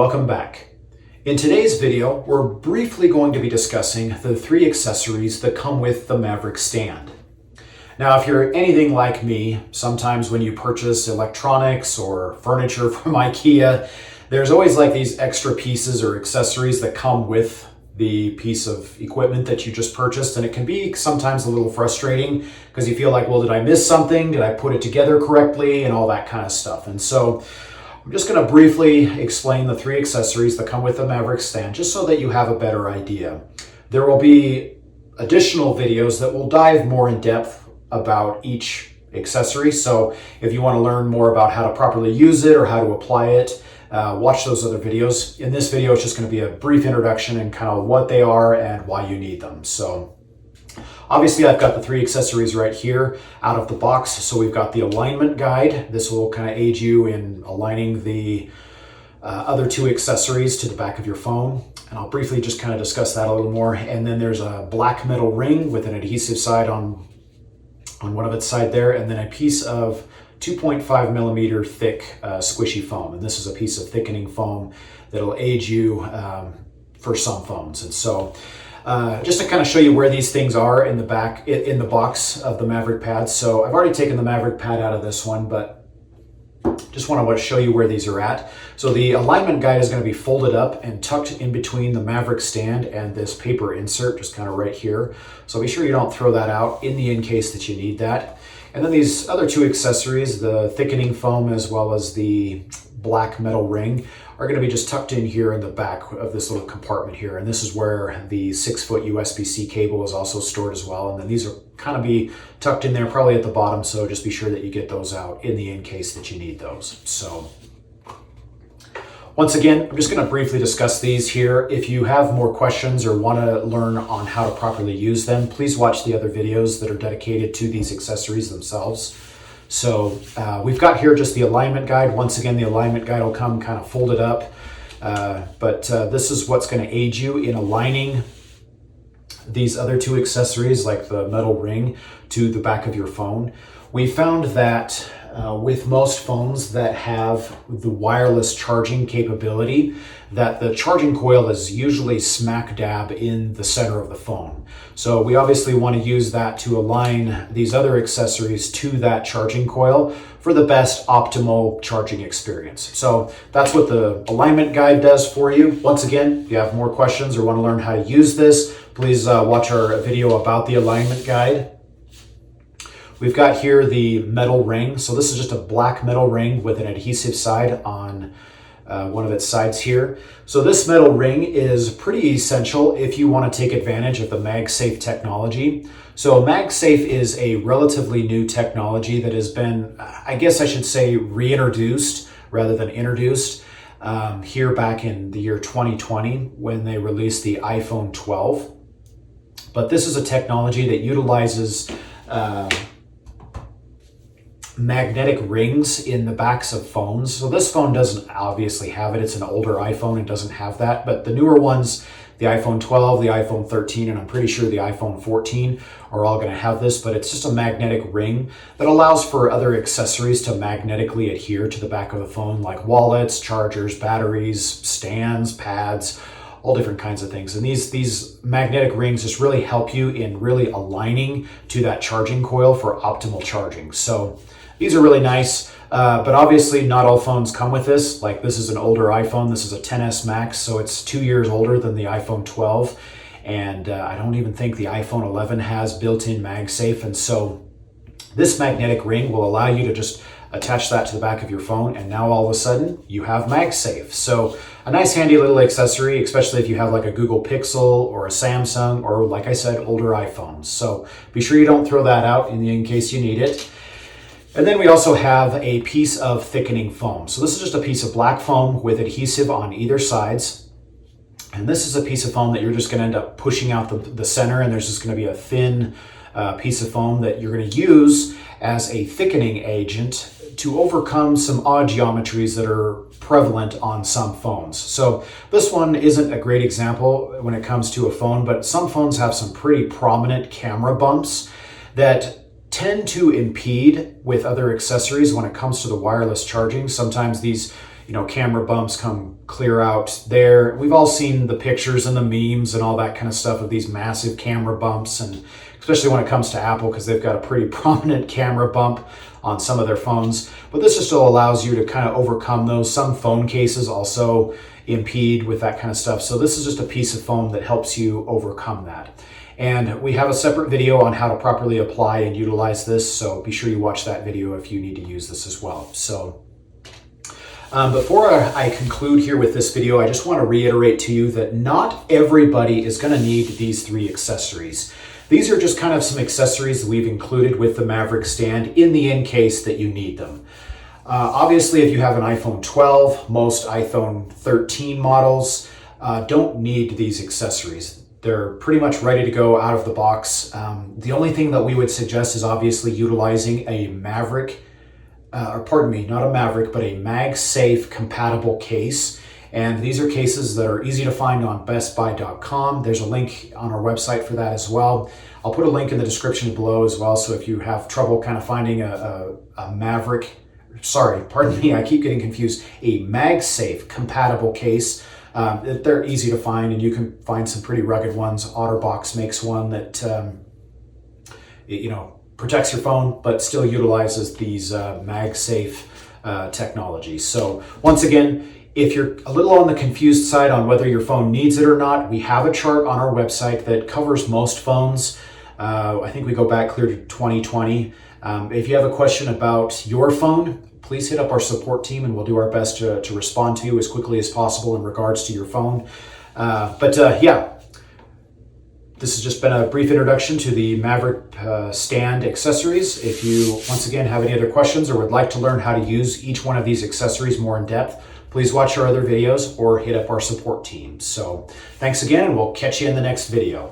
welcome back. In today's video, we're briefly going to be discussing the 3 accessories that come with the Mavrik Stand. Now, if you're anything like me, sometimes when you purchase electronics or furniture from IKEA, there's always like these extra pieces or accessories that come with the piece of equipment that you just purchased, and it can be sometimes a little frustrating because you feel like, well, did I miss something? Did I put it together correctly? And all that kind of stuff. And so I'm just going to briefly explain the 3 accessories that come with the Mavrik Stand, just so that you have a better idea. There will be additional videos that will dive more in depth about each accessory. So if you want to learn more about how to properly use it or how to apply it, watch those other videos. In this video, it's just going to be a brief introduction and kind of what they are and why you need them. So obviously, I've got the 3 accessories right here out of the box. So we've got the alignment guide. This will kind of aid you in aligning the other 2 accessories to the back of your phone. And I'll briefly just kind of discuss that a little more. And then there's a black metal ring with an adhesive side on one of its side there, and then a piece of 2.5 millimeter thick squishy foam. And this is a piece of thickening foam that'll aid you for some phones. And so just to kind of show you where these things are in the back, in the box of the Mavrik pad. So I've already taken the Mavrik pad out of this one, but just want to show you where these are at. So the alignment guide is going to be folded up and tucked in between the Mavrik Stand and this paper insert, just kind of right here. So be sure you don't throw that out in case that you need that. And then these other 2 accessories, the thickening foam as well as the black metal ring, are going to be just tucked in here in the back of this little compartment here. And this is where the 6-foot USB-C cable is also stored as well. And then these are kind of be tucked in there probably at the bottom. So just be sure that you get those out in case that you need those. So once again, I'm just going to briefly discuss these here. If you have more questions or want to learn on how to properly use them, please watch the other videos that are dedicated to these accessories themselves. So we've got here just the alignment guide. Once again, the alignment guide will come kind of folded up, but this is what's going to aid you in aligning these other 2 accessories, like the metal ring, to the back of your phone. We found that with most phones that have the wireless charging capability, that the charging coil is usually smack dab in the center of the phone. So we obviously want to use that to align these other accessories to that charging coil for the best optimal charging experience. So that's what the alignment guide does for you. Once again, if you have more questions or want to learn how to use this, please watch our video about the alignment guide. We've got here the metal ring. So this is just a black metal ring with an adhesive side on one of its sides here. So this metal ring is pretty essential if you want to take advantage of the MagSafe technology. So MagSafe is a relatively new technology that has been, I guess I should say, reintroduced rather than introduced here back in the year 2020 when they released the iPhone 12. But this is a technology that utilizes magnetic rings in the backs of phones. So this phone doesn't obviously have it. It's an older iPhone and doesn't have that. But the newer ones, the iPhone 12, the iPhone 13, and I'm pretty sure the iPhone 14 are all going to have this. But it's just a magnetic ring that allows for other accessories to magnetically adhere to the back of the phone, like wallets, chargers, batteries, stands, pads, all different kinds of things. And these magnetic rings just really help you in really aligning to that charging coil for optimal charging. So these are really nice, but obviously not all phones come with this. Like this is an older iPhone. This is a XS Max, so it's 2 years older than the iPhone 12. And I don't even think the iPhone 11 has built-in MagSafe. And so this magnetic ring will allow you to just attach that to the back of your phone, and now all of a sudden you have MagSafe. So a nice handy little accessory, especially if you have like a Google Pixel or a Samsung or, like I said, older iPhones. So be sure you don't throw that out in case you need it. And then we also have a piece of thickening foam. So this is just a piece of black foam with adhesive on either sides. And this is a piece of foam that you're just going to end up pushing out the center, and there's just going to be a thin piece of foam that you're going to use as a thickening agent to overcome some odd geometries that are prevalent on some phones. So this one isn't a great example when it comes to a phone, but some phones have some pretty prominent camera bumps that tend to impede with other accessories when it comes to the wireless charging. Sometimes these camera bumps come clear out there. We've all seen the pictures and the memes and all that kind of stuff of these massive camera bumps, and especially when it comes to Apple, because they've got a pretty prominent camera bump on some of their phones. But this just still allows you to kind of overcome those. Some phone cases also impede with that kind of stuff. So this is just a piece of foam that helps you overcome that. And we have a separate video on how to properly apply and utilize this, so be sure you watch that video if you need to use this as well. So before I conclude here with this video, I just want to reiterate to you that not everybody is going to need these 3 accessories. These are just kind of some accessories that we've included with the Mavrik Stand in the case that you need them. Obviously, if you have an iPhone 12, most iPhone 13 models don't need these accessories. They're pretty much ready to go out of the box. The only thing that we would suggest is obviously utilizing a Mavrik, not a Mavrik, but a MagSafe compatible case. And these are cases that are easy to find on bestbuy.com. There's a link on our website for that as well. I'll put a link in the description below as well, so if you have trouble kind of finding a Mavrik, I keep getting confused, a MagSafe compatible case, they're easy to find, and you can find some pretty rugged ones. OtterBox makes one that protects your phone but still utilizes these MagSafe technologies. So once again, if you're a little on the confused side on whether your phone needs it or not, we have a chart on our website that covers most phones. I think we go back clear to 2020. If you have a question about your phone, please hit up our support team and we'll do our best to respond to you as quickly as possible in regards to your phone. This has just been a brief introduction to the Mavrik Stand accessories. If you, once again, have any other questions or would like to learn how to use each one of these accessories more in depth, please watch our other videos or hit up our support team. So thanks again, and we'll catch you in the next video.